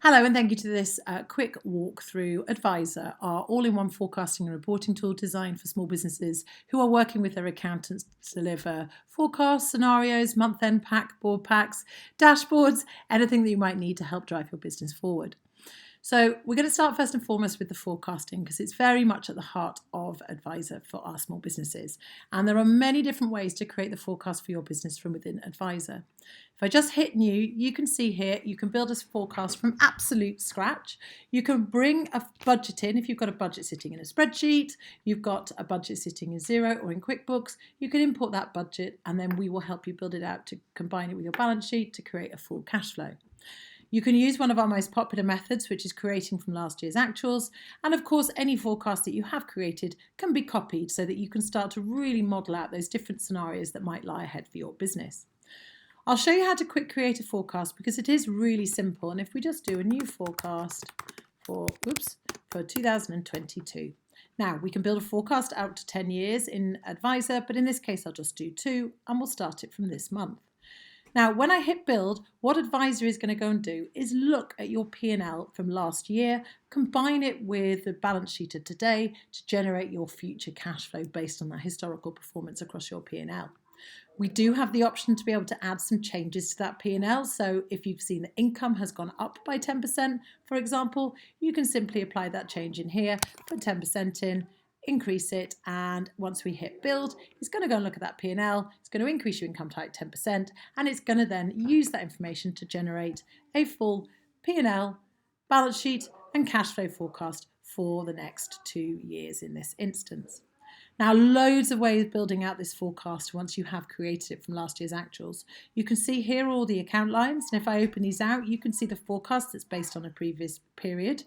Hello and thank you to this quick walk through Advisor, our all-in-one forecasting and reporting tool designed for small businesses who are working with their accountants to deliver forecasts, scenarios, month-end board packs, dashboards, anything that you might need to help drive your business forward. So we're going to start first and foremost with the forecasting because it's very much at the heart of Advisor for our small businesses. And there are many different ways to create the forecast for your business from within Advisor. If I just hit new, you can see here, you can build a forecast from absolute scratch. You can bring a budget in if you've got a budget sitting in a spreadsheet, you've got a budget sitting in Xero or in QuickBooks, you can import that budget and then we will help you build it out to combine it with your balance sheet to create a full cash flow. You can use one of our most popular methods, which is creating from last year's actuals. And of course, any forecast that you have created can be copied so that you can start to really model out those different scenarios that might lie ahead for your business. I'll show you how to quick create a forecast because it is really simple. And if we just do a new forecast for 2022. Now, we can build a forecast out to 10 years in Advisor, but in this case, I'll just do 2 and we'll start it from this month. Now, when I hit build, what Advisor is going to go and do is look at your P&L from last year, combine it with the balance sheet of today to generate your future cash flow based on that historical performance across your P&L. We do have the option to be able to add some changes to that P&L. So if you've seen the income has gone up by 10%, for example, you can simply apply that change in here, put 10% in, increase it, and once we hit build, it's going to go and look at that P&L, it's going to increase your income by 10%, and it's going to then use that information to generate a full P&L, balance sheet, and cash flow forecast for the next 2 years in this instance. Now, loads of ways of building out this forecast once you have created it from last year's actuals. You can see here all the account lines, and if I open these out, you can see the forecast that's based on a previous period.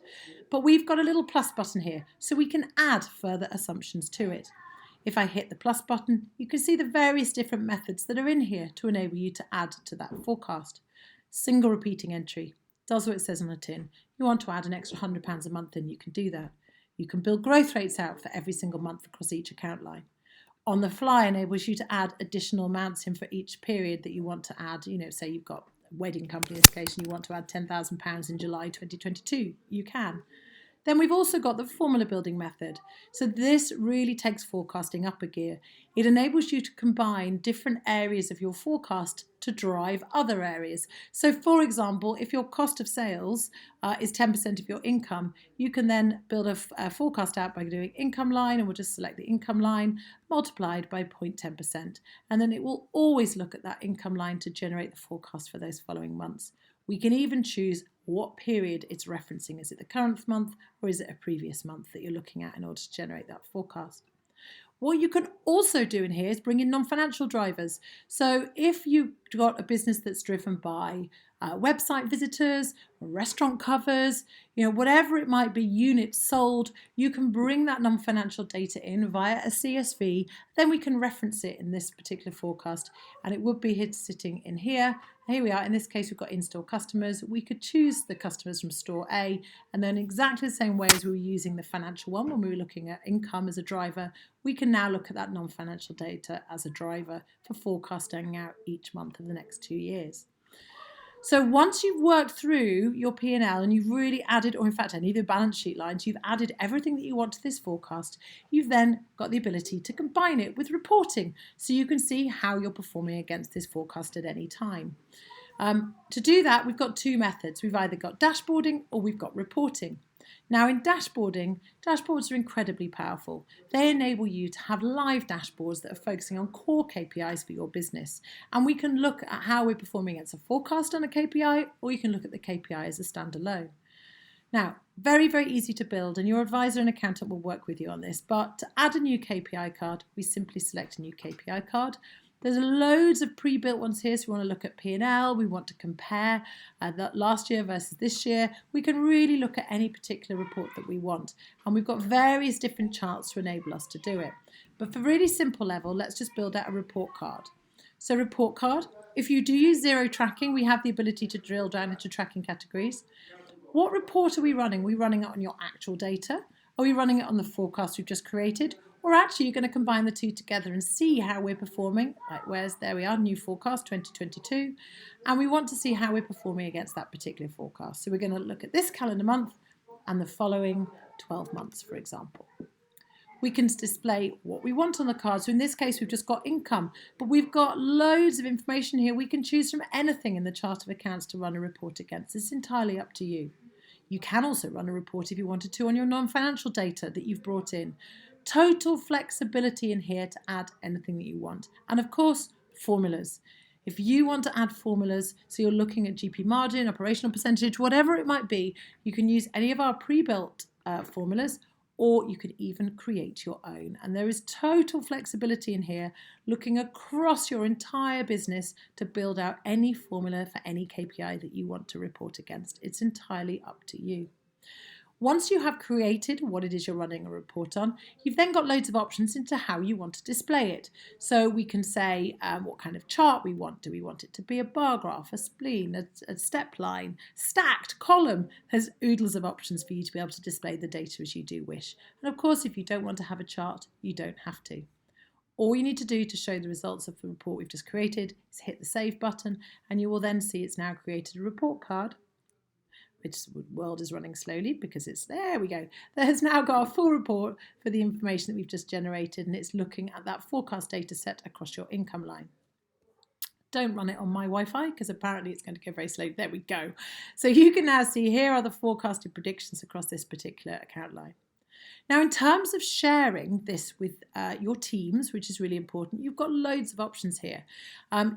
But we've got a little plus button here, so we can add further assumptions to it. If I hit the plus button, you can see the various different methods that are in here to enable you to add to that forecast. Single repeating entry does what it says on the tin. You want to add an extra £100 a month, then you can do that. You can build growth rates out for every single month across each account line. On the fly enables you to add additional amounts in for each period that you want to add. Say you've got a wedding company in this case and you want to add £10,000 in July 2022, you can. Then we've also got the formula building method. So this really takes forecasting up a gear. It enables you to combine different areas of your forecast to drive other areas. So for example, if your cost of sales is 10% of your income, you can then build a forecast out by doing income line, and we'll just select the income line multiplied by 0.10%. And then it will always look at that income line to generate the forecast for those following months. We can even choose what period it's referencing. Is it the current month or is it a previous month that you're looking at in order to generate that forecast? What you can also do in here is bring in non-financial drivers. So if you've got a business that's driven by website visitors, restaurant covers, whatever it might be, units sold, you can bring that non-financial data in via a CSV. Then we can reference it in this particular forecast, and it would be sitting in here. Here we are. In this case, we've got in-store customers. We could choose the customers from store A, and then exactly the same way as we were using the financial one when we were looking at income as a driver, we can now look at that non-financial data as a driver for forecasting out each month of the next 2 years. So once you've worked through your P&L and you've really added, or in fact any of the balance sheet lines, you've added everything that you want to this forecast, you've then got the ability to combine it with reporting so you can see how you're performing against this forecast at any time. To do that, we've got 2 methods. We've either got dashboarding or we've got reporting. Now in dashboarding, dashboards are incredibly powerful. They enable you to have live dashboards that are focusing on core KPIs for your business. And we can look at how we're performing against a forecast on a KPI, or you can look at the KPI as a standalone. Now, very, very easy to build, and your advisor and accountant will work with you on this. But to add a new KPI card, we simply select a new KPI card. There's loads of pre-built ones here, so we want to look at P&L, we want to compare that last year versus this year. We can really look at any particular report that we want, and we've got various different charts to enable us to do it. But for really simple level, let's just build out a report card. So report card, if you do use Xero tracking, we have the ability to drill down into tracking categories. What report are we running? Are we running it on your actual data? Are we running it on the forecast we've just created? Or or actually you're going to combine the two together and see how we're performing. There we are, new forecast 2022, and we want to see how we're performing against that particular forecast. So we're going to look at this calendar month and the following 12 months, for example. We can display what we want on the card. So in this case, we've just got income, but we've got loads of information here. We can choose from anything in the chart of accounts to run a report against. It's entirely up to you. You can also run a report if you wanted to on your non-financial data that you've brought in. Total flexibility in here to add anything that you want. And of course, formulas. If you want to add formulas, so you're looking at GP margin, operational percentage, whatever it might be, you can use any of our pre-built formulas, or you could even create your own. And there is total flexibility in here, looking across your entire business to build out any formula for any KPI that you want to report against. It's entirely up to you. Once you have created what it is you're running a report on, you've then got loads of options into how you want to display it. So we can say what kind of chart we want. Do we want it to be a bar graph, a spleen, a step line, stacked, column? There's oodles of options for you to be able to display the data as you do wish. And of course, if you don't want to have a chart, you don't have to. All you need to do to show the results of the report we've just created is hit the save button, and you will then see it's now created a report card, which the world is running slowly because there we go. That has now got a full report for the information that we've just generated, and it's looking at that forecast data set across your income line. Don't run it on my Wi-Fi because apparently it's going to go very slowly. There we go. So you can now see here are the forecasted predictions across this particular account line. Now, in terms of sharing this with your teams, which is really important, you've got loads of options here.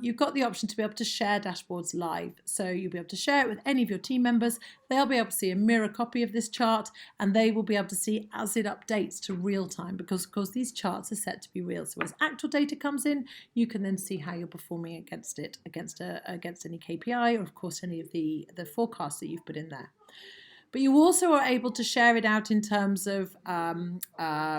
You've got the option to be able to share dashboards live. So you'll be able to share it with any of your team members. They'll be able to see a mirror copy of this chart, and they will be able to see as it updates to real time because, of course, these charts are set to be real. So as actual data comes in, you can then see how you're performing against it, against any KPI, or, of course, any of the forecasts that you've put in there. But you also are able to share it out in terms of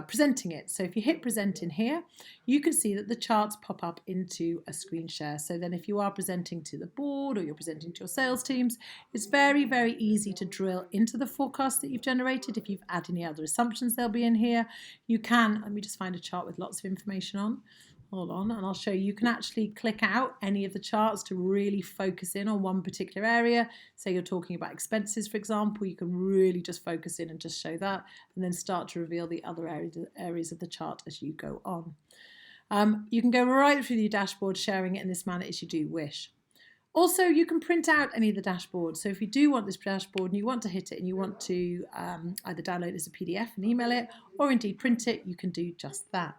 presenting it. So if you hit present in here, you can see that the charts pop up into a screen share. So then if you are presenting to the board or you're presenting to your sales teams, it's very, very easy to drill into the forecast that you've generated. If you've added any other assumptions, they'll be in here. You can, let me just find a chart with lots of information on. Hold on, and I'll show you. You can actually click out any of the charts to really focus in on one particular area. Say you're talking about expenses, for example, you can really just focus in and just show that, and then start to reveal the other areas of the chart as you go on. You can go right through the dashboard, sharing it in this manner as you do wish. Also, you can print out any of the dashboards. So if you do want this dashboard and you want to hit it and you want to either download it as a PDF and email it, or indeed print it, you can do just that.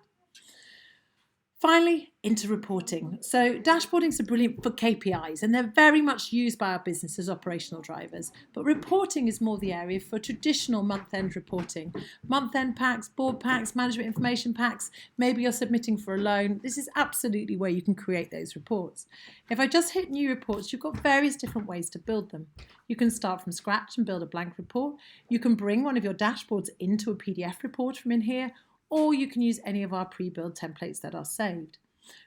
Finally, into reporting. So dashboardings are brilliant for KPIs and they're very much used by our business as operational drivers. But reporting is more the area for traditional month-end reporting. Month-end packs, board packs, management information packs, maybe you're submitting for a loan. This is absolutely where you can create those reports. If I just hit new reports, you've got various different ways to build them. You can start from scratch and build a blank report. You can bring one of your dashboards into a PDF report from in here, or you can use any of our pre-built templates that are saved.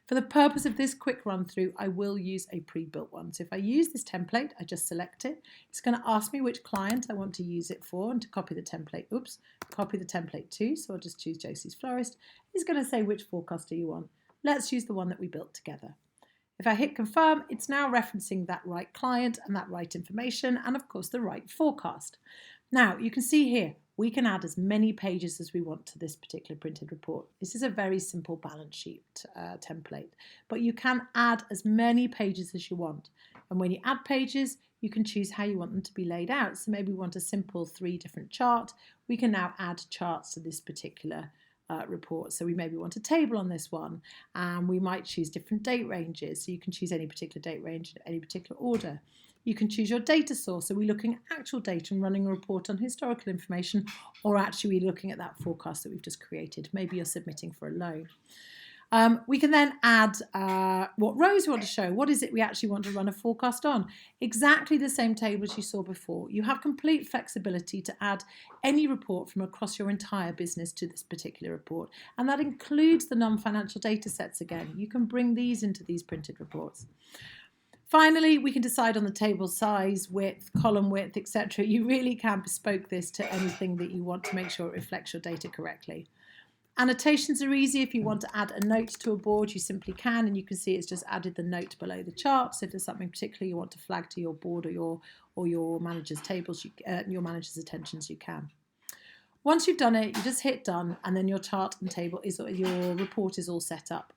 For the purpose of this quick run through, I will use a pre-built one. So if I use this template, I just select it. It's going to ask me which client I want to use it for and to copy the template. Copy the template to. So I'll just choose Josie's Florist. It's going to say which forecast do you want. Let's use the one that we built together. If I hit confirm, it's now referencing that right client and that right information and of course the right forecast. Now you can see here, we can add as many pages as we want to this particular printed report. This is a very simple balance sheet template, but you can add as many pages as you want. And when you add pages, you can choose how you want them to be laid out. So maybe we want a simple 3 different chart. We can now add charts to this particular report. So we maybe want a table on this one, and we might choose different date ranges. So you can choose any particular date range in any particular order. You can choose your data source. Are we looking at actual data and running a report on historical information, or actually looking at that forecast that we've just created? Maybe you're submitting for a loan. We can then add what rows we want to show. What is it we actually want to run a forecast on? Exactly the same table as you saw before. You have complete flexibility to add any report from across your entire business to this particular report. And that includes the non-financial data sets again. You can bring these into these printed reports. Finally, we can decide on the table size, width, column width, etc. You really can bespoke this to anything that you want to make sure it reflects your data correctly. Annotations are easy. If you want to add a note to a board, you simply can, and you can see it's just added the note below the chart. So if there's something particular you want to flag to your board or your manager's tables, your manager's attentions, you can. Once you've done it, you just hit done, and then your chart and table your report is all set up.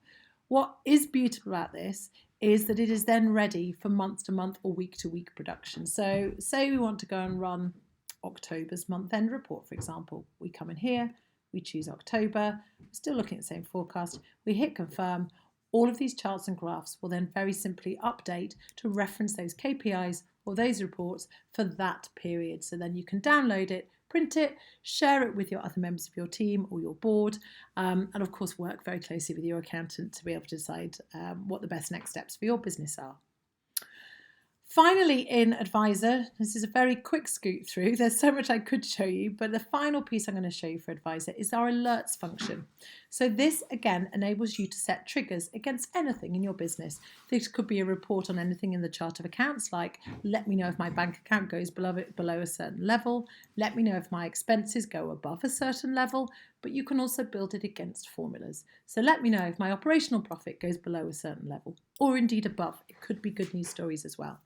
What is beautiful about this is that it is then ready for month to month or week to week production. So say we want to go and run October's month end report, for example. We come in here, we choose October, we're still looking at the same forecast, we hit confirm. All of these charts and graphs will then very simply update to reference those KPIs or those reports for that period. So then you can download it, print it, share it with your other members of your team or your board, and of course work very closely with your accountant to be able to decide what the best next steps for your business are. Finally, in Advisor, this is a very quick scoot through. There's so much I could show you, but the final piece I'm going to show you for Advisor is our alerts function. So this, again, enables you to set triggers against anything in your business. This could be a report on anything in the chart of accounts, like let me know if my bank account goes below a certain level, let me know if my expenses go above a certain level, but you can also build it against formulas. So let me know if my operational profit goes below a certain level, or indeed above. It could be good news stories as well.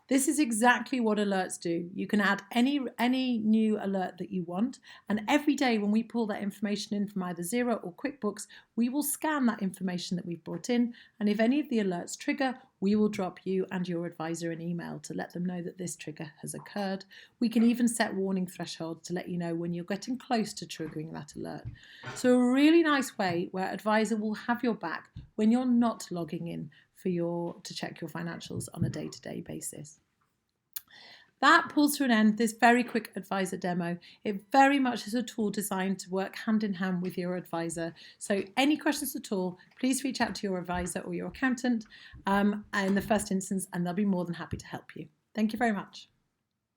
This is exactly what alerts do. You can add any new alert that you want, and every day when we pull that information in from either Xero or QuickBooks, we will scan that information that we've brought in, and if any of the alerts trigger, we will drop you and your advisor an email to let them know that this trigger has occurred. We can even set warning thresholds to let you know when you're getting close to triggering that alert. So a really nice way where advisor will have your back when you're not logging in to check your financials on a day-to-day basis. That pulls to an end this very quick advisor demo. It very much is a tool designed to work hand in hand with your advisor. So any questions at all, please reach out to your advisor or your accountant in the first instance, and they'll be more than happy to help you. Thank you very much.